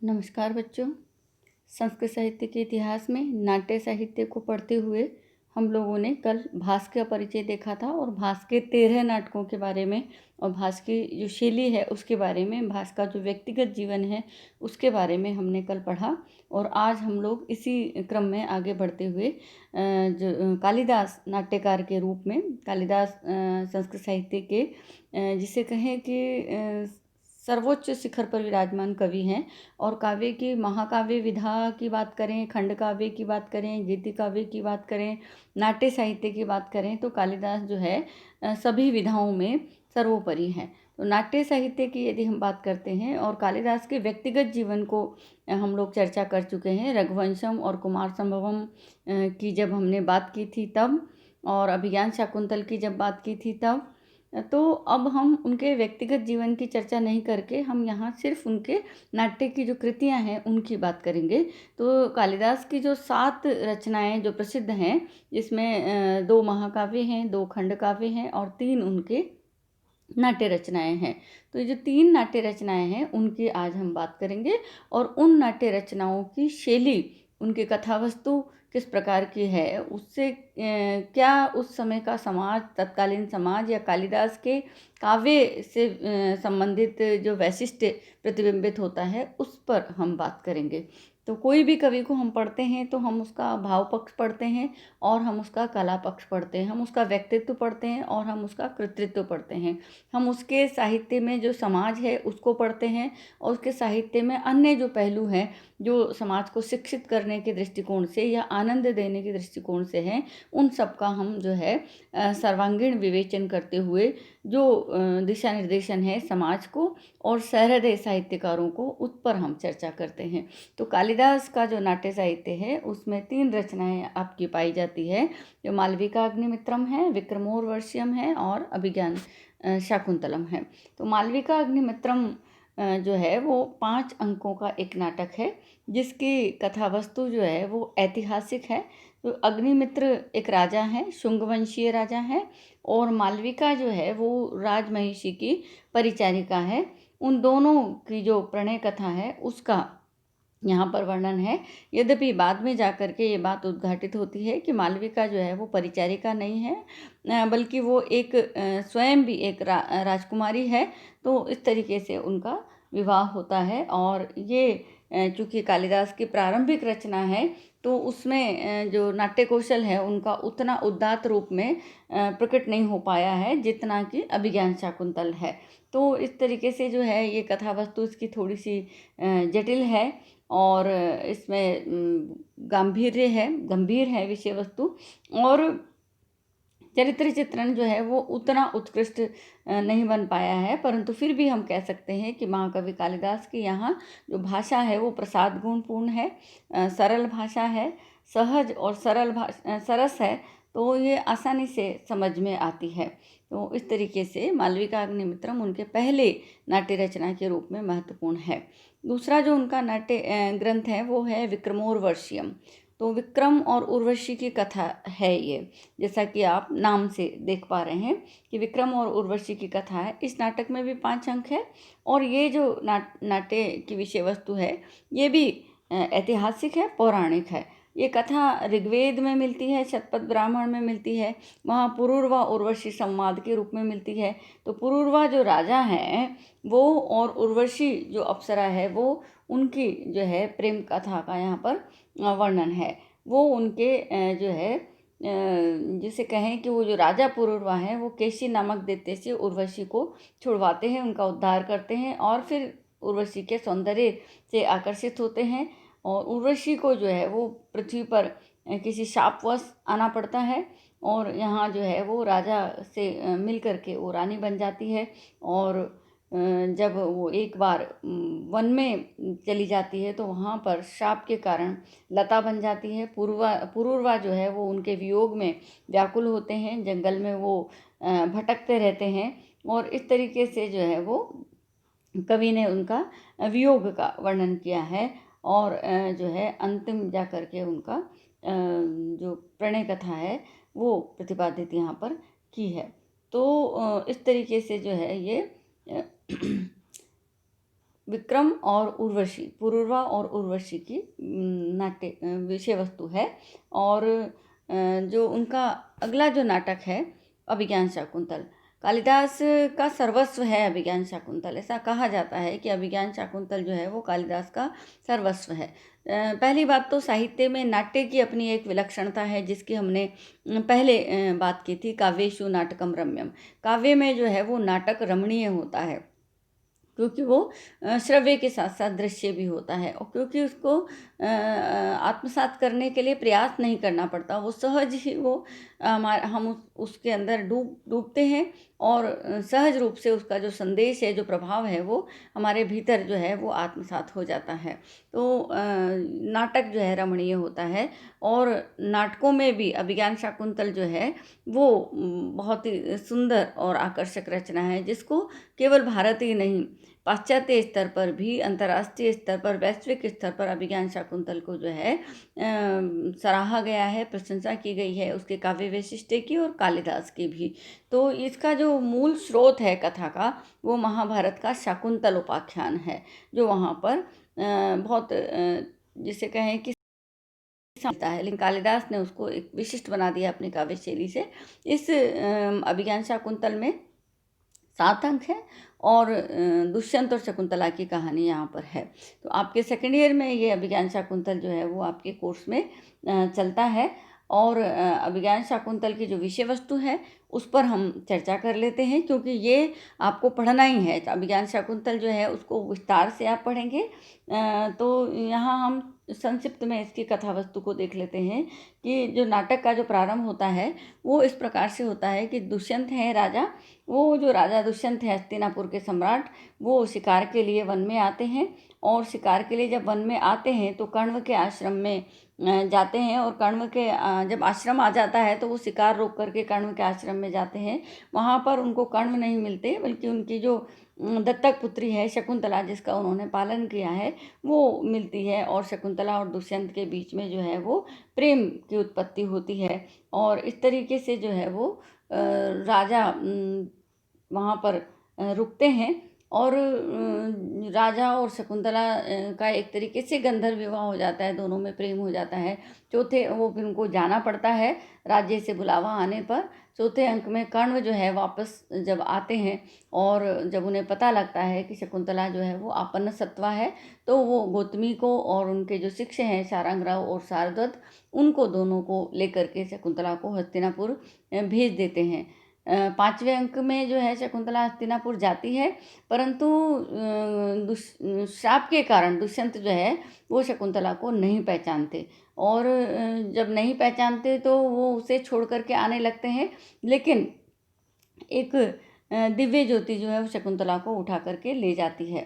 नमस्कार बच्चों। संस्कृत साहित्य के इतिहास में नाट्य साहित्य को पढ़ते हुए हम लोगों ने कल भास का परिचय देखा था और भास के 13 नाटकों के बारे में और भास की जो शैली है उसके बारे में, भास का जो व्यक्तिगत जीवन है उसके बारे में हमने कल पढ़ा। और आज हम लोग इसी क्रम में आगे बढ़ते हुए जो कालिदास नाट्यकार के रूप में, कालिदास संस्कृत साहित्य के जिसे कहें कि सर्वोच्च शिखर पर विराजमान कवि हैं। और काव्य की महाकाव्य विधा की बात करें, खंड काव्य की बात करें, गीति काव्य की बात करें, नाट्य साहित्य की बात करें तो कालिदास जो है सभी विधाओं में सर्वोपरि हैं। तो नाट्य साहित्य की यदि हम बात करते हैं और कालिदास के व्यक्तिगत जीवन को हम लोग चर्चा कर चुके हैं। रघुवंशम और कुमार संभवम की जब हमने बात की थी तब, और अभिज्ञान शाकुंतल की जब बात की थी तब, तो अब हम उनके व्यक्तिगत जीवन की चर्चा नहीं करके हम यहाँ सिर्फ उनके नाट्य की जो कृतियाँ हैं उनकी बात करेंगे। तो कालिदास की जो 7 रचनाएं जो प्रसिद्ध हैं, जिसमें 2 महाकाव्य हैं, 2 खंड काव्य हैं और 3 उनके नाट्य रचनाएं हैं। तो ये जो 3 नाट्य रचनाएं हैं उनकी आज हम बात करेंगे और उन नाट्य रचनाओं की शैली, उनकी कथा वस्तु किस प्रकार की है, उससे क्या उस समय का समाज, तत्कालीन समाज या कालिदास के काव्य से संबंधित जो वैशिष्ट्य प्रतिबिंबित होता है उस पर हम बात करेंगे। तो कोई भी कवि को हम पढ़ते हैं तो हम उसका भाव पक्ष पढ़ते हैं और हम उसका कला पक्ष पढ़ते हैं, हम उसका व्यक्तित्व पढ़ते हैं और हम उसका कृतित्व पढ़ते हैं। हम उसके साहित्य में जो समाज है उसको पढ़ते हैं और उसके साहित्य में अन्य जो पहलू हैं जो समाज को शिक्षित करने के दृष्टिकोण से या आनंद देने के दृष्टिकोण से हैं, उन सब का हम जो है सर्वांगीण विवेचन करते हुए जो दिशा निर्देशन है समाज को और सहृदय साहित्यकारों को, उस पर हम चर्चा करते हैं। तो कालिदास का जो नाट्य साहित्य है उसमें 3 रचनाएं आपकी पाई जाती है, जो मालविका अग्निमित्रम है, विक्रमोर्वशीयम है और अभिज्ञान शाकुंतलम है। तो मालविका अग्निमित्रम जो है वो 5 अंकों का एक नाटक है जिसकी कथा वस्तु जो है वो ऐतिहासिक है। तो अग्निमित्र एक राजा है, शुंगवंशीय राजा है, और मालविका जो है वो राजमहिषी की परिचारिका है। उन दोनों की जो प्रणय कथा है उसका यहाँ पर वर्णन है। यद्यपि बाद में जाकर के ये बात उद्घाटित होती है कि मालविका जो है वो परिचारिका नहीं है, बल्कि वो एक स्वयं भी एक राजकुमारी है। तो इस तरीके से उनका विवाह होता है। और ये चूँकि कालिदास की प्रारंभिक रचना है तो उसमें जो नाट्य कौशल है उनका उतना उदात्त रूप में प्रकट नहीं हो पाया है जितना कि अभिज्ञान शाकुंतल है। तो इस तरीके से जो है ये कथा वस्तु इसकी थोड़ी सी जटिल है और इसमें गंभीर है विषय वस्तु, और चरित्र चित्रण जो है वो उतना उत्कृष्ट नहीं बन पाया है। परंतु फिर भी हम कह सकते हैं कि महाकवि कालिदास की यहाँ जो भाषा है वो प्रसाद गुणपूर्ण है, सरल भाषा है, सहज और सरस है, तो ये आसानी से समझ में आती है। तो इस तरीके से मालविका अग्निमित्रम उनके पहले नाट्य रचना के रूप में महत्वपूर्ण है। दूसरा जो उनका नाट्य ग्रंथ है वो है विक्रमोर्वशीयम। तो विक्रम और उर्वशी की कथा है ये, जैसा कि आप नाम से देख पा रहे हैं कि विक्रम और उर्वशी की कथा है। इस नाटक में भी 5 अंक है और ये जो नाट्य की विषय वस्तु है ये भी ऐतिहासिक है, पौराणिक है। ये कथा ऋग्वेद में मिलती है, शतपथ ब्राह्मण में मिलती है, वहाँ पुरूरवा उर्वशी संवाद के रूप में मिलती है। तो पुरूरवा जो राजा हैं वो और उर्वशी जो अप्सरा है वो, उनकी जो है प्रेम कथा का यहाँ पर वर्णन है। वो उनके जो है जिसे कहें कि वो जो राजा पुरूरवा हैं वो केशी नामक दैत्य से उर्वशी को छुड़वाते हैं, उनका उद्धार करते हैं और फिर उर्वशी के सौंदर्य से आकर्षित होते हैं। और उर्वशी को जो है वो पृथ्वी पर किसी शापवश आना पड़ता है और यहाँ जो है वो राजा से मिल करके वो रानी बन जाती है। और जब वो एक बार वन में चली जाती है तो वहाँ पर शाप के कारण लता बन जाती है। पुरूरवा जो है वो उनके वियोग में व्याकुल होते हैं, जंगल में वो भटकते रहते हैं और इस तरीके से जो है वो कवि ने उनका वियोग का वर्णन किया है। और जो है अंतिम जा कर के उनका जो प्रणय कथा है वो प्रतिपादित यहाँ पर की है। तो इस तरीके से जो है ये विक्रम और उर्वशी, पुरूरवा और उर्वशी की नाट्य विषय वस्तु है। और जो उनका अगला जो नाटक है अभिज्ञान शाकुंतल, कालिदास का सर्वस्व है अभिज्ञान शाकुंतल। ऐसा कहा जाता है कि अभिज्ञान शाकुंतल जो है वो कालिदास का सर्वस्व है। पहली बात तो साहित्य में नाट्य की अपनी एक विलक्षणता है, जिसकी हमने पहले बात की थी, काव्येषु नाटकम रम्यम। काव्य में जो है वो नाटक रमणीय होता है, क्योंकि वो श्रव्य के साथ साथ दृश्य भी होता है, और क्योंकि उसको आत्मसात करने के लिए प्रयास नहीं करना पड़ता, वो सहज ही वो हम उसके अंदर डूबते हैं, और सहज रूप से उसका जो संदेश है, जो प्रभाव है, वो हमारे भीतर जो है वो आत्मसात हो जाता है। तो नाटक जो है रमणीय होता है। और नाटकों में भी अभिज्ञान शाकुंतल जो है वो बहुत ही सुंदर और आकर्षक रचना है, जिसको केवल भारत ही नहीं, पाश्चात्य स्तर पर भी, अंतर्राष्ट्रीय स्तर पर, वैश्विक स्तर पर अभिज्ञान शाकुंतल को जो है सराहा गया है, प्रशंसा की गई है उसके काव्य वैशिष्ट्य की और कालिदास की भी। तो इसका जो मूल स्रोत है कथा का, वो महाभारत का शाकुंतल उपाख्यान है, जो वहाँ पर बहुत जिसे कहें कि मिलता है, लेकिन कालिदास ने उसको एक विशिष्ट बना दिया अपनी काव्य शैली से। इस अभिज्ञान शाकुंतल में 7 अंक हैं, और दुष्यंत और शकुंतला की कहानी यहाँ पर है। तो आपके सेकेंड ईयर में ये अभिज्ञान शाकुंतल जो है वो आपके कोर्स में चलता है। और अभिज्ञान शाकुंतल की जो विषय वस्तु है उस पर हम चर्चा कर लेते हैं, क्योंकि ये आपको पढ़ना ही है। तो अभिज्ञान शाकुंतल जो है उसको विस्तार से आप पढ़ेंगे। तो यहाँ हम संक्षिप्त में इसकी कथा वस्तु को देख लेते हैं कि जो नाटक का जो प्रारंभ होता है वो इस प्रकार से होता है कि दुष्यंत है राजा, वो जो राजा दुष्यंत है हस्तिनापुर के सम्राट, वो शिकार के लिए वन में आते हैं। और शिकार के लिए जब वन में आते हैं तो कण्व के आश्रम में जाते हैं, और कण्व के जब आश्रम आ जाता है तो वो शिकार रोक करके कण्व के आश्रम में जाते हैं। वहाँ पर उनको कण्व नहीं मिलते, बल्कि उनकी जो दत्तक पुत्री है शकुंतला, जिसका उन्होंने पालन किया है, वो मिलती है। और शकुंतला और दुष्यंत के बीच में जो है वो प्रेम की उत्पत्ति होती है। और इस तरीके से जो है वो राजा वहाँ पर रुकते हैं, और राजा और शकुंतला का एक तरीके से गंधर्व विवाह हो जाता है, दोनों में प्रेम हो जाता है। चौथे वो फिर उनको जाना पड़ता है राज्य से बुलावा आने पर। चौथे अंक में कण्व जो है वापस जब आते हैं, और जब उन्हें पता लगता है कि शकुंतला जो है वो आपन्न सत्वा है, तो वो गौतमी को और उनके जो शिष्य हैं शारंगराव और शारदत्त, उनको दोनों को लेकर के शकुंतला को हस्तिनापुर भेज देते हैं। 5वें अंक में जो है शकुंतला हस्तिनापुर जाती है, परंतु श्राप के कारण दुष्यंत जो है वो शकुंतला को नहीं पहचानते, और जब नहीं पहचानते तो वो उसे छोड़ करके आने लगते हैं। लेकिन एक दिव्य ज्योति जो है वो शकुंतला को उठा करके ले जाती है।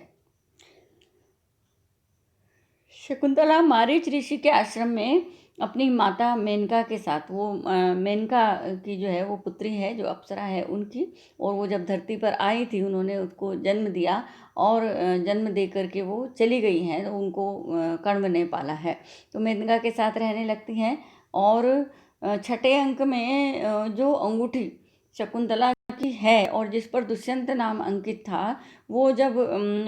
शकुंतला मारीच ऋषि के आश्रम में अपनी माता मेनका के साथ, वो मेनका की जो है वो पुत्री है, जो अप्सरा है उनकी, और वो जब धरती पर आई थी उन्होंने उसको जन्म दिया, और जन्म दे करके वो चली गई हैं, तो उनको कण्व ने पाला है। तो मेनका के साथ रहने लगती हैं। और छठे अंक में जो अंगूठी शकुंतला की है और जिस पर दुष्यंत नाम अंकित था, वो जब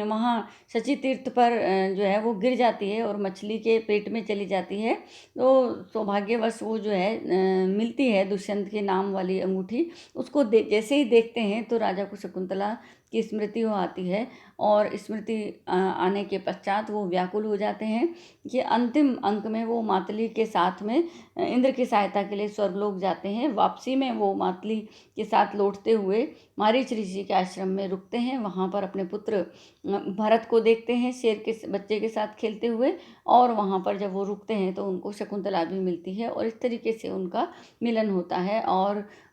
वहाँ शची तीर्थ पर जो है वो गिर जाती है और मछली के पेट में चली जाती है, तो सौभाग्यवश वो जो है मिलती है दुष्यंत के नाम वाली अंगूठी। उसको जैसे ही देखते हैं तो राजा को शकुंतला की स्मृति हो आती है, और स्मृति आने के पश्चात वो व्याकुल हो जाते हैं। ये अंतिम अंक में वो मातली के साथ में इंद्र की सहायता के लिए स्वर्गलोक जाते हैं। वापसी में वो मातली के साथ लौटते हुए मारीच ऋषि के आश्रम में रुकते हैं। वहाँ पर अपने पुत्र भरत को देखते हैं शेर के बच्चे के साथ खेलते हुए, और वहाँ पर जब वो रुकते हैं तो उनको शकुंतला भी मिलती है, और इस तरीके से उनका मिलन होता है।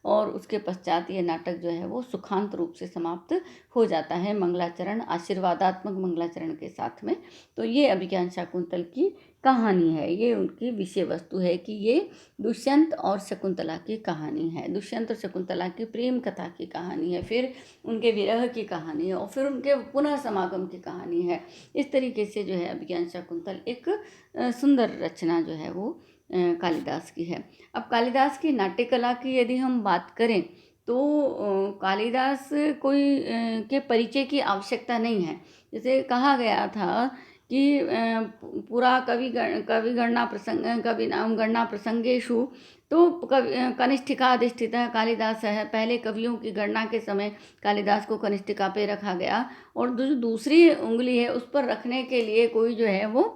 और उसके पश्चात ये नाटक जो है वो सुखांत रूप से समाप्त हो जाता है, मंगलाचरण, आशीर्वादात्मक मंगलाचरण के साथ में। तो ये अभिज्ञान शाकुंतल की कहानी है, ये उनकी विषय वस्तु है कि ये दुष्यंत और शकुंतला की कहानी है, दुष्यंत और शकुंतला की प्रेम कथा की कहानी है, फिर उनके विरह की कहानी है, और फिर उनके पुनः समागम की कहानी है। इस तरीके से जो है अभिज्ञान शाकुंतल एक सुंदर रचना जो है वो कालिदास की है। अब कालिदास की नाट्य कला की यदि हम बात करें तो कालिदास कोई के परिचय की आवश्यकता नहीं है। जैसे कहा गया था कि पूरा कवि गणना प्रसंग कवि नाम गणना प्रसंगेषु, तो कनिष्ठिका अधिष्ठितः कालिदास है। पहले कवियों की गणना के समय कालिदास को कनिष्ठिका पे रखा गया, और जो दूसरी उंगली है उस पर रखने के लिए कोई जो है वो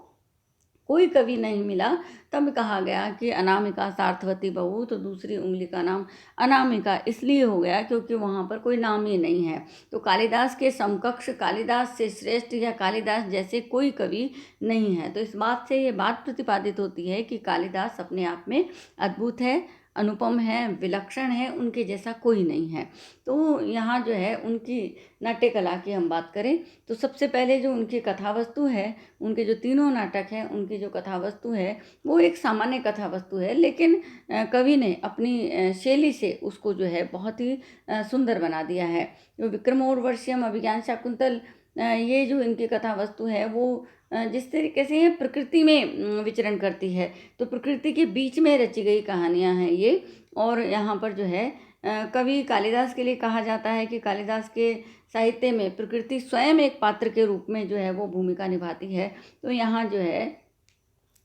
कोई कवि नहीं मिला। तब कहा गया कि अनामिका सार्थवती बहू, तो दूसरी उंगली का नाम अनामिका इसलिए हो गया क्योंकि वहाँ पर कोई नाम ही नहीं है। तो कालिदास के समकक्ष, कालिदास से श्रेष्ठ या कालिदास जैसे कोई कवि नहीं है। तो इस बात से ये बात प्रतिपादित होती है कि कालिदास अपने आप में अद्भुत है, अनुपम है, विलक्षण है, उनके जैसा कोई नहीं है। तो यहाँ जो है उनकी नाट्य कला की हम बात करें तो सबसे पहले जो उनकी कथा वस्तु है, उनके जो तीनों नाटक हैं उनकी जो कथा वस्तु है वो एक सामान्य कथा वस्तु है, लेकिन कवि ने अपनी शैली से उसको जो है बहुत ही सुंदर बना दिया है। जो विक्रमोर्वशीयम, अभिज्ञान शाकुंतल, ये जो इनकी कथा वस्तु है वो जिस तरीके से ये प्रकृति में विचरण करती है, तो प्रकृति के बीच में रची गई कहानियाँ हैं ये। और यहाँ पर जो है कवि कालिदास के लिए कहा जाता है कि कालिदास के साहित्य में प्रकृति स्वयं एक पात्र के रूप में जो है वो भूमिका निभाती है। तो यहाँ जो है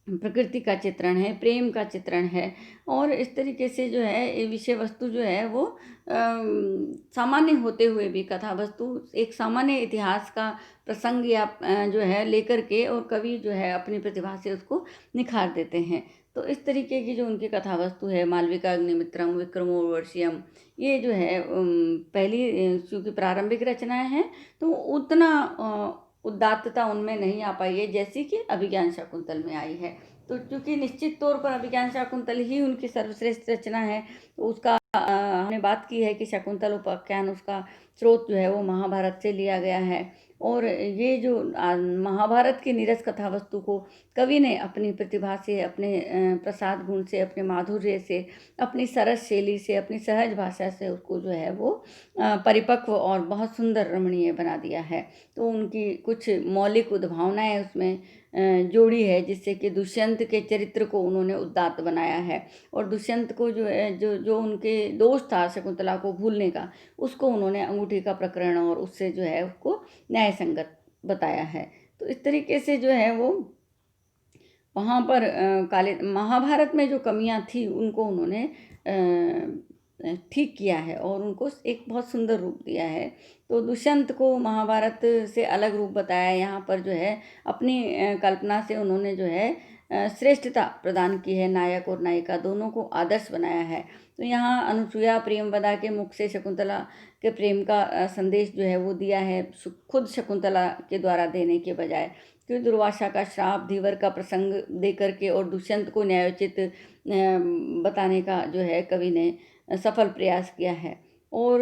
प्रकृति का चित्रण है, प्रेम का चित्रण है, और इस तरीके से जो है ये विषय वस्तु जो है वो सामान्य होते हुए भी कथा वस्तु एक सामान्य इतिहास का प्रसंग या जो है लेकर के, और कवि जो है अपनी प्रतिभा से उसको निखार देते हैं। तो इस तरीके की जो उनकी कथा वस्तु है, मालविका अग्निमित्रम, विक्रमोर्वशीयम, ये जो है पहली चूँकि प्रारंभिक रचनाएं हैं तो उतना उदात्तता उनमें नहीं आ पाई है जैसी कि अभिज्ञान शाकुंतल में आई है। तो चूँकि निश्चित तौर पर अभिज्ञान शाकुंतल ही उनकी सर्वश्रेष्ठ रचना है, तो उसका हमने बात की है कि शाकुंतल उपाख्यान, उसका स्रोत जो है वो महाभारत से लिया गया है। और ये जो महाभारत की नीरस कथा वस्तु को कवि ने अपनी प्रतिभा से, अपने प्रसाद गुण से, अपने माधुर्य से, अपनी सरस शैली से, अपनी सहज भाषा से उसको जो है वो परिपक्व और बहुत सुंदर रमणीय बना दिया है। तो उनकी कुछ मौलिक उद्भावनाएं उसमें जोड़ी है, जिससे कि दुष्यंत के चरित्र को उन्होंने उदात्त बनाया है, और दुष्यंत को जो है जो उनके दोष था शकुंतला को भूलने का, उसको उन्होंने अंगूठी का प्रकरण और उससे जो है उसको न्याय संगत बताया है। तो इस तरीके से जो है वो वहाँ पर महाभारत में जो कमियां थी उनको उन्होंने ठीक किया है और उनको एक बहुत सुंदर रूप दिया है। तो दुष्यंत को महाभारत से अलग रूप बताया है। यहाँ पर जो है अपनी कल्पना से उन्होंने जो है श्रेष्ठता प्रदान की है, नायक और नायिका दोनों को आदर्श बनाया है। तो यहाँ अनुसुईया प्रेमवदा के मुख से शकुंतला के प्रेम का संदेश जो है वो दिया है, खुद शकुंतला के द्वारा देने के बजाय। कि दुर्वासा का श्राप, धीवर का प्रसंग दे करके और दुष्यंत को न्यायोचित बताने का जो है कवि ने सफल प्रयास किया है। और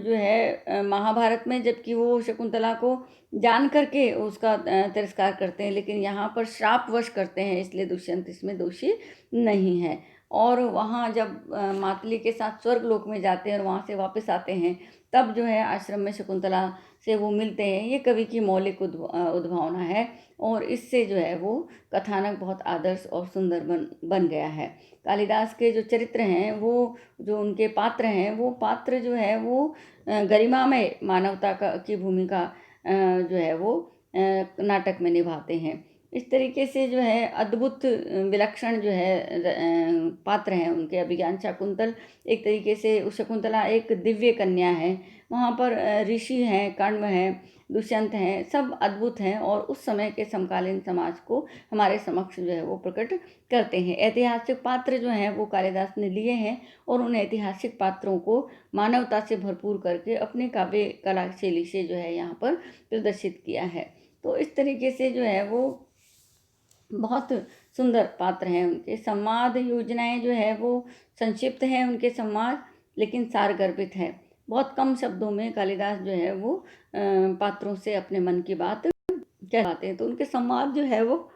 जो है महाभारत में जबकि वो शकुंतला को जान करके उसका तिरस्कार करते हैं, लेकिन यहाँ पर श्रापवश करते हैं, इसलिए दुष्यंत इसमें दोषी नहीं है। और वहाँ जब मातली के साथ स्वर्गलोक में जाते हैं और वहाँ से वापस आते हैं, तब जो है आश्रम में शकुंतला से वो मिलते हैं। ये कवि की मौलिक उद्भावना है, और इससे जो है वो कथानक बहुत आदर्श और सुंदर बन गया है। कालिदास के जो चरित्र हैं, वो जो उनके पात्र हैं, वो पात्र जो है वो गरिमामय मानवता की भूमिका जो है वो नाटक में निभाते हैं। इस तरीके से जो है अद्भुत विलक्षण जो है पात्र हैं उनके। अभिज्ञान शाकुंतल एक तरीके से, शकुंतला एक दिव्य कन्या है, वहाँ पर ऋषि हैं, कण्व हैं, दुष्यंत हैं, सब अद्भुत हैं, और उस समय के समकालीन समाज को हमारे समक्ष जो है वो प्रकट करते हैं। ऐतिहासिक पात्र जो हैं वो कालिदास ने लिए हैं, और उन ऐतिहासिक पात्रों को मानवता से भरपूर करके अपने काव्य कला शैली से जो है यहाँ पर प्रदर्शित किया है। तो इस तरीके से जो है वो बहुत सुंदर पात्र हैं उनके। संवाद योजनाएं जो है वो संक्षिप्त हैं उनके संवाद, लेकिन सारगर्भित है। बहुत कम शब्दों में कालिदास जो है वो पात्रों से अपने मन की बात कह पाते हैं। तो उनके संवाद जो है वो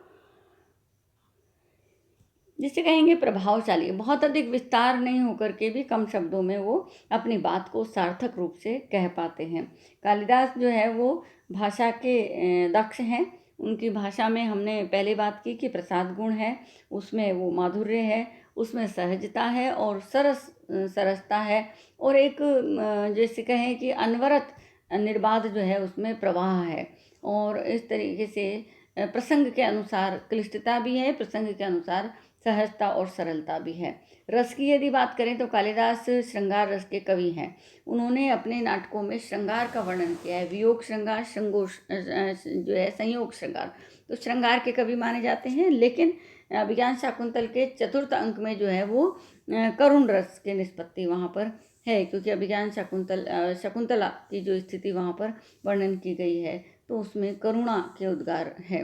जिसे कहेंगे प्रभावशाली, बहुत अधिक विस्तार नहीं होकर के भी कम शब्दों में वो अपनी बात को सार्थक रूप से कह पाते हैं। कालिदास जो है वो भाषा के दक्ष हैं। उनकी भाषा में हमने पहले बात की कि प्रसाद गुण है, उसमें वो माधुर्य है, उसमें सहजता है और सरसता है, और एक जैसे कहें कि अनवरत निर्बाध जो है उसमें प्रवाह है। और इस तरीके से प्रसंग के अनुसार क्लिष्टता भी है, प्रसंग के अनुसार सहजता और सरलता भी है। रस की यदि बात करें तो कालिदास श्रृंगार रस के कवि हैं। उन्होंने अपने नाटकों में श्रृंगार का वर्णन किया है, वियोग श्रृंगार, जो है संयोग श्रृंगार। तो श्रृंगार के कवि माने जाते हैं, लेकिन अभिज्ञान शाकुंतल के चतुर्थ अंक में जो है वो करुण रस की निष्पत्ति वहाँ पर है, क्योंकि अभिज्ञान शकुंतला की जो स्थिति वहाँ पर वर्णन की गई है तो उसमें करुणा के उद्गार है।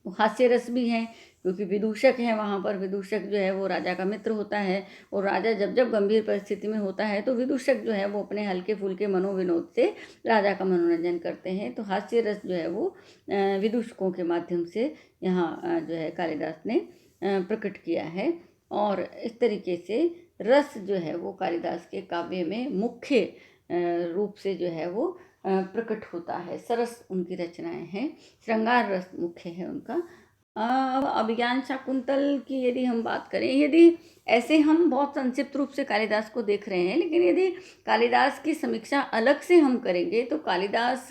हास्य रस भी है, क्योंकि विदूषक है वहाँ पर। विदूषक जो है वो राजा का मित्र होता है, और राजा जब जब गंभीर परिस्थिति में होता है तो विदूषक जो है वो अपने हल्के फुल्के मनोविनोद से राजा का मनोरंजन करते हैं। तो हास्य रस जो है वो विदूषकों के माध्यम से यहाँ जो है कालिदास ने प्रकट किया है। और इस तरीके से रस जो है वो कालिदास के काव्य में मुख्य रूप से जो है वो प्रकट होता है। सरस उनकी रचनाएं हैं, श्रृंगार रस मुख्य है उनका। अभिज्ञान शाकुंतल की यदि हम बात करें, यदि ऐसे हम बहुत संक्षिप्त रूप से कालिदास को देख रहे हैं, लेकिन यदि कालिदास की समीक्षा अलग से हम करेंगे तो कालिदास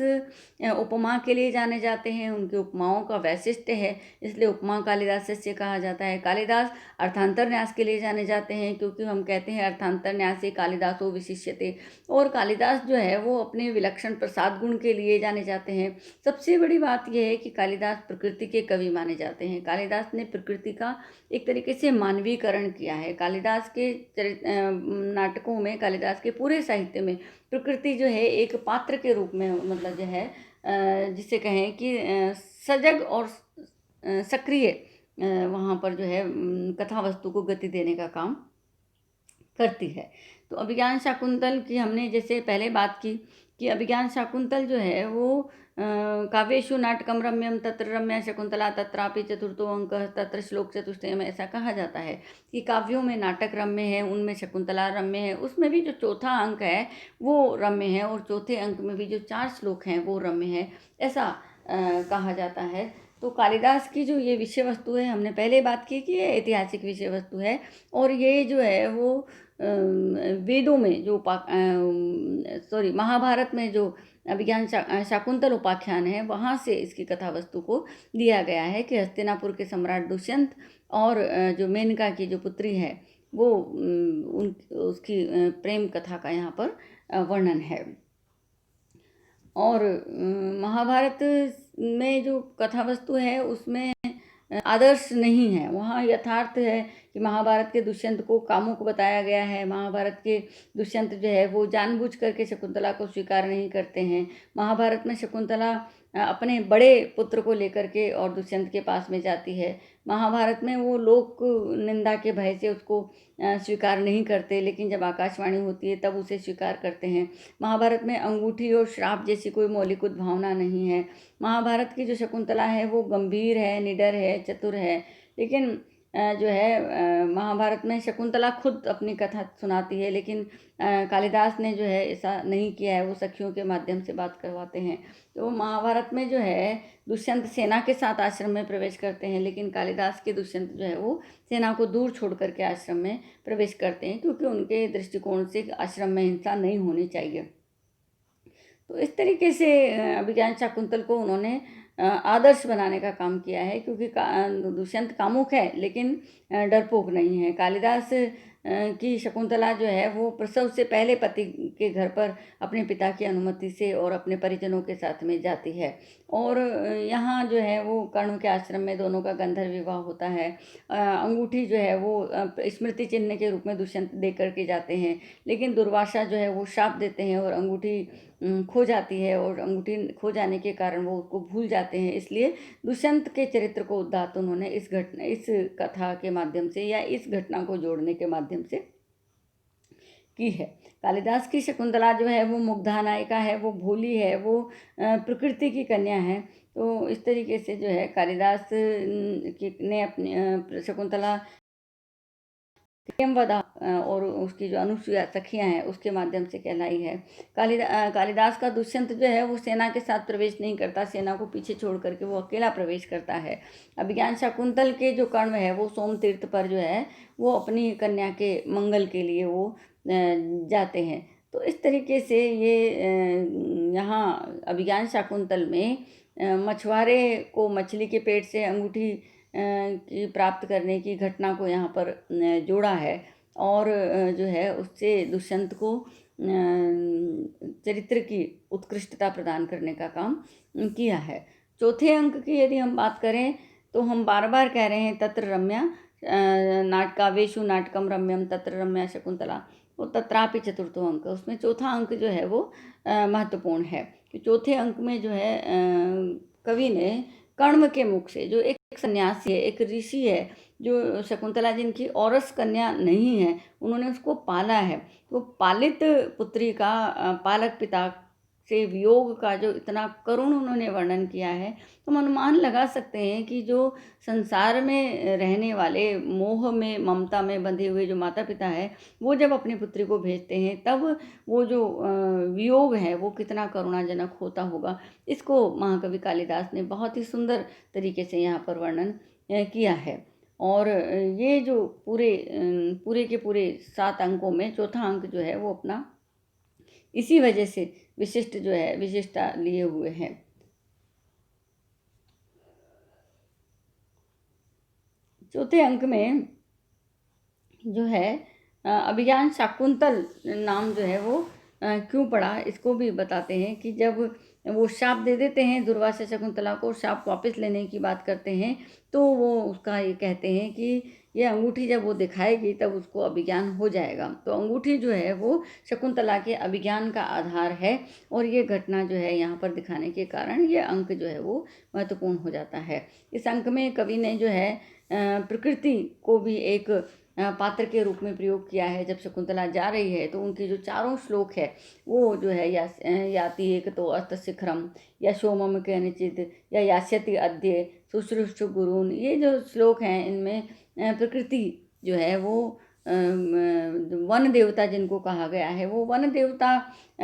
उपमा के लिए जाने जाते हैं, उनकी उपमाओं का वैशिष्ट्य है, इसलिए उपमा कालिदासस्य कहा जाता है। कालिदास अर्थांतर न्यास के लिए जाने जाते हैं, क्योंकि हम कहते हैं अर्थांतर न्यासे कालिदासो विशिष्यते। और कालिदास जो है वो अपने विलक्षण प्रसाद गुण के लिए जाने जाते हैं। सबसे बड़ी बात यह है कि कालिदास प्रकृति के कवि माने जाते हैं। कालिदास ने प्रकृति का एक तरीके से मानवीकरण किया है। कालिदास के नाटकों में, कालिदास के पूरे साहित्य में प्रकृति जो है एक पात्र के रूप में, मतलब जो है जिसे कहें कि सजग और सक्रिय वहाँ पर जो है कथा वस्तु को गति देने का काम करती है। तो अभिज्ञान शाकुंतल की हमने जैसे पहले बात की कि अभिज्ञान शाकुंतल जो है वो काव्येषु नाटकम रम्यम तत्र रम्या शकुंतला तत्रापि चतुर्थो अंक तत्र श्लोक चतुष्टयम, ऐसा कहा जाता है कि काव्यों में नाटक रम्य है, उनमें शकुंतला रम्य है, उसमें भी जो चौथा अंक है वो रम्य है, और चौथे अंक में भी जो 4 श्लोक हैं वो रम्य है, ऐसा कहा जाता है। तो कालिदास की जो ये विषय वस्तु है, हमने पहले बात की कि ये ऐतिहासिक विषय वस्तु है, और ये जो है वो वेदों में जो महाभारत में जो अभिज्ञान शाकुंतल उपाख्यान है, वहाँ से इसकी कथा वस्तु को दिया गया है कि हस्तिनापुर के सम्राट दुष्यंत और जो मेनका की जो पुत्री है वो उसकी प्रेम कथा का यहाँ पर वर्णन है। और महाभारत में जो कथा वस्तु है उसमें आदर्श नहीं है, वहाँ यथार्थ है कि महाभारत के दुष्यंत को कामुक बताया गया है। महाभारत के दुष्यंत जो है वो जानबूझ करके शकुंतला को स्वीकार नहीं करते हैं। महाभारत में शकुंतला अपने बड़े पुत्र को लेकर के और दुष्यंत के पास में जाती है। महाभारत में वो लोक निंदा के भय से उसको स्वीकार नहीं करते, लेकिन जब आकाशवाणी होती है तब उसे स्वीकार करते हैं। महाभारत में अंगूठी और श्राप जैसी कोई मौलिक उद्भावना नहीं है। महाभारत की जो शकुंतला है वो गंभीर है, निडर है, चतुर है, लेकिन जो है महाभारत में शकुंतला खुद अपनी कथा सुनाती है, लेकिन कालिदास ने जो है ऐसा नहीं किया है, वो सखियों के माध्यम से बात करवाते हैं। तो महाभारत में जो है दुष्यंत सेना के साथ आश्रम में प्रवेश करते हैं, लेकिन कालिदास के दुष्यंत जो है वो सेना को दूर छोड़ करके आश्रम में प्रवेश करते हैं, क्योंकि उनके दृष्टिकोण से आश्रम में हिंसा नहीं होनी चाहिए। तो इस तरीके से अभिज्ञान शाकुंतल को उन्होंने आदर्श बनाने का काम किया है, क्योंकि दुष्यंत कामुक है लेकिन डरपोक नहीं है। कालिदास की शकुंतला जो है वो प्रसव से पहले पति के घर पर अपने पिता की अनुमति से और अपने परिजनों के साथ में जाती है, और यहाँ जो है वो कर्ण के आश्रम में दोनों का गंधर्व विवाह होता है। अंगूठी जो है वो स्मृति चिन्ह के रूप में दुष्यंत दे करके जाते हैं, लेकिन दुर्वासा जो है वो श्राप देते हैं और अंगूठी खो जाती है, और अंगूठी खो जाने के कारण वो उसको भूल जाते हैं। इसलिए दुष्यंत के चरित्र को उद्धात उन्होंने इस कथा के माध्यम से या इस घटना को जोड़ने के माध्यम से की है। कालिदास की शकुंतला जो है वो मुग्धा नायिका है, वो भोली है, वो प्रकृति की कन्या है। तो इस तरीके से जो है कालिदास ने अपनी शकुंतला प्रेमवदा और उसकी जो अनुसुया सखियां हैं उसके माध्यम से कहलाई है। कालिदास का दुष्यंत जो है वो सेना के साथ प्रवेश नहीं करता, सेना को पीछे छोड़ करके वो अकेला प्रवेश करता है। अभिज्ञान शाकुंतल के जो कर्ण है वो सोम तीर्थ पर जो है वो अपनी कन्या के मंगल के लिए वो जाते हैं। तो इस तरीके से ये यहाँ अभिज्ञान शाकुंतल में मछुआरे को मछली के पेट से अंगूठी की प्राप्त करने की घटना को यहाँ पर जोड़ा है, और जो है उससे दुष्यंत को चरित्र की उत्कृष्टता प्रदान करने का काम किया है। चौथे अंक की यदि हम बात करें तो हम बार बार कह रहे हैं तत्र रम्या, नाटकावेशु नाटकम रम्यम तत्र रम्या शकुंतला, वो तत्रापि चतुर्थो अंक, उसमें चौथा अंक जो है वो महत्वपूर्ण है। कि चौथे अंक में जो है कवि ने कण्व के मुख से, जो एक सन्यासी है, एक ऋषि है, जो शकुंतला जिनकी औरस कन्या नहीं है, उन्होंने उसको पाला है, तो पालित पुत्री का पालक पिता से वियोग का जो इतना करुण उन्होंने वर्णन किया है, तो हम अनुमान लगा सकते हैं कि जो संसार में रहने वाले मोह में ममता में बंधे हुए जो माता पिता है, वो जब अपनी पुत्री को भेजते हैं तब वो जो वियोग है वो कितना करुणाजनक होता होगा। इसको महाकवि कालिदास ने बहुत ही सुंदर तरीके से यहाँ पर वर्णन किया है। और ये जो पूरे के पूरे 7 अंकों में चौथा अंक जो है वो अपना इसी वजह से विशिष्ट जो है विशिष्टता लिए हुए हैं। चौथे अंक में जो है अभिज्ञान शाकुंतल नाम जो है वो क्यों पड़ा, इसको भी बताते हैं कि जब वो शाप दे देते हैं दुर्वासा शकुंतला को, शाप वापस लेने की बात करते हैं, तो वो उसका ये कहते हैं कि ये अंगूठी जब वो दिखाएगी तब उसको अभिज्ञान हो जाएगा। तो अंगूठी जो है वो शकुंतला के अभिज्ञान का आधार है, और ये घटना जो है यहाँ पर दिखाने के कारण ये अंक जो है वो महत्वपूर्ण हो जाता है। इस अंक में कवि ने जो है प्रकृति को भी एक पात्र के रूप में प्रयोग किया है। जब शकुंतला जा रही है तो उनकी जो चारों श्लोक है वो जो है याति एक तो अस्त शिखरम, या सोमम के अनिचित, या यास्यति अद्य शुश्रूषु गुरुन, ये जो श्लोक हैं इनमें प्रकृति जो है वो वन देवता जिनको कहा गया है, वो वन देवता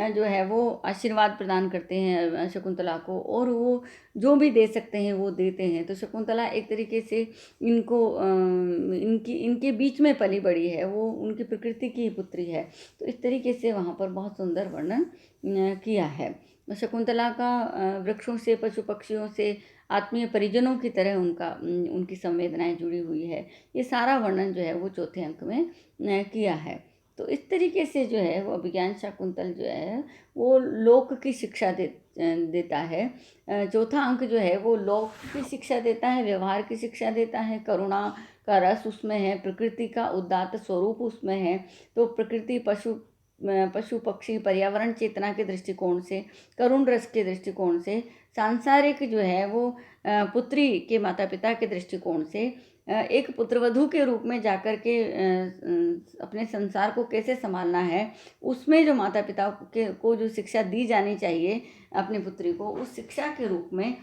जो है वो आशीर्वाद प्रदान करते हैं शकुंतला को, और वो जो भी दे सकते हैं वो देते हैं। तो शकुंतला एक तरीके से इनको इनके बीच में पली बड़ी है, वो उनकी प्रकृति की पुत्री है। तो इस तरीके से वहाँ पर बहुत सुंदर वर्णन किया है। शकुंतला का वृक्षों से, पशु पक्षियों से, आत्मीय परिजनों की तरह उनकी संवेदनाएं जुड़ी हुई है। ये सारा वर्णन जो है वो चौथे अंक में किया है। तो इस तरीके से जो है वो अभिज्ञान शाकुंतल जो है वो लोक की शिक्षा देता है। चौथा अंक जो है वो लोक की शिक्षा देता है, व्यवहार की शिक्षा देता है, करुणा का रस उसमें है, प्रकृति का उदात्त स्वरूप उसमें है। तो प्रकृति, पशु पक्षी, पर्यावरण चेतना के दृष्टिकोण से, करुण रस के दृष्टिकोण से, सांसारिक जो है वो पुत्री के माता पिता के दृष्टिकोण से, एक पुत्रवधू के रूप में जाकर के अपने संसार को कैसे संभालना है, उसमें जो माता पिता को जो शिक्षा दी जानी चाहिए अपनी पुत्री को, उस शिक्षा के रूप में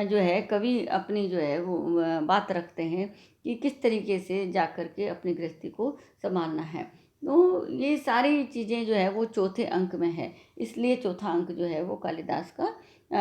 जो है कवि अपनी जो है वो बात रखते हैं कि किस तरीके से जाकर के अपनी गृहस्थी को संभालना है। तो ये सारी चीज़ें जो है वो चौथे अंक में है, इसलिए चौथा अंक जो है वो कालिदास का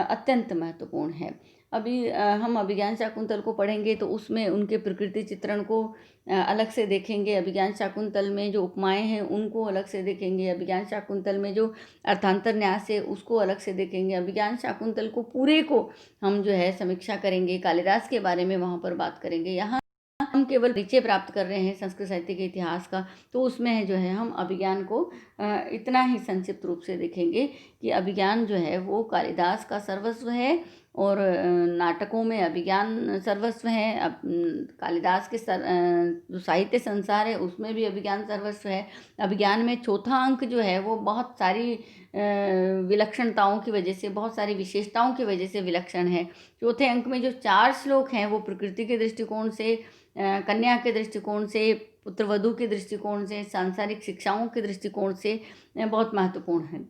अत्यंत महत्वपूर्ण है। अभी हम अभिज्ञान शाकुंतल को पढ़ेंगे तो उसमें उनके प्रकृति चित्रण को अलग से देखेंगे। अभिज्ञान शाकुंतल में जो उपमाएं हैं उनको अलग से देखेंगे। अभिज्ञान शाकुंतल में जो अर्थांतर न्यास है उसको अलग से देखेंगे। अभिज्ञान शाकुंतल को पूरे को हम जो है समीक्षा करेंगे, कालिदास के बारे में वहाँ पर बात करेंगे। यहाँ हम केवल परिचय प्राप्त कर रहे हैं संस्कृत साहित्य के इतिहास का, तो उसमें जो है हम अभिज्ञान को इतना ही संक्षिप्त रूप से देखेंगे कि अभिज्ञान जो है वो कालिदास का सर्वस्व है, और नाटकों में अभिज्ञान सर्वस्व है। अब कालिदास के जो साहित्य संसार है उसमें भी अभिज्ञान सर्वस्व है। अभिज्ञान में चौथा अंक जो है वो बहुत सारी विलक्षणताओं की वजह से, बहुत सारी विशेषताओं की वजह से विलक्षण है। चौथे अंक में जो 4 श्लोक हैं वो प्रकृति के दृष्टिकोण से, कन्या के दृष्टिकोण से, पुत्रवधू के दृष्टिकोण से, सांसारिक शिक्षाओं के दृष्टिकोण से बहुत महत्वपूर्ण है,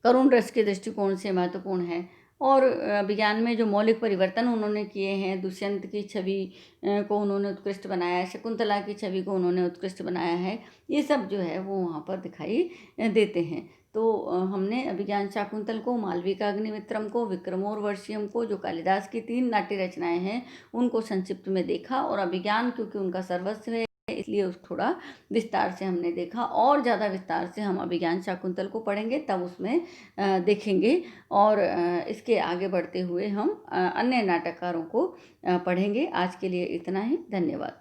करुण रस के दृष्टिकोण से महत्वपूर्ण है। और विज्ञान में जो मौलिक परिवर्तन उन्होंने किए हैं, दुष्यंत की छवि को उन्होंने उत्कृष्ट बनाया है, शकुंतला की छवि को उन्होंने उत्कृष्ट बनाया है, ये सब जो है वो वहाँ पर दिखाई देते हैं। तो हमने अभिज्ञान शाकुंतल को, मालविका अग्निमित्रम को, विक्रमोर्वशीयम को, जो कालिदास की 3 नाट्य रचनाएं हैं उनको संक्षिप्त में देखा। और अभिज्ञान क्योंकि उनका सर्वस्व है इसलिए इसलिए उस थोड़ा विस्तार से हमने देखा। और ज़्यादा विस्तार से हम अभिज्ञान शाकुंतल को पढ़ेंगे, तब उसमें देखेंगे। और इसके आगे बढ़ते हुए हम अन्य नाटककारों को पढ़ेंगे। आज के लिए इतना ही। धन्यवाद।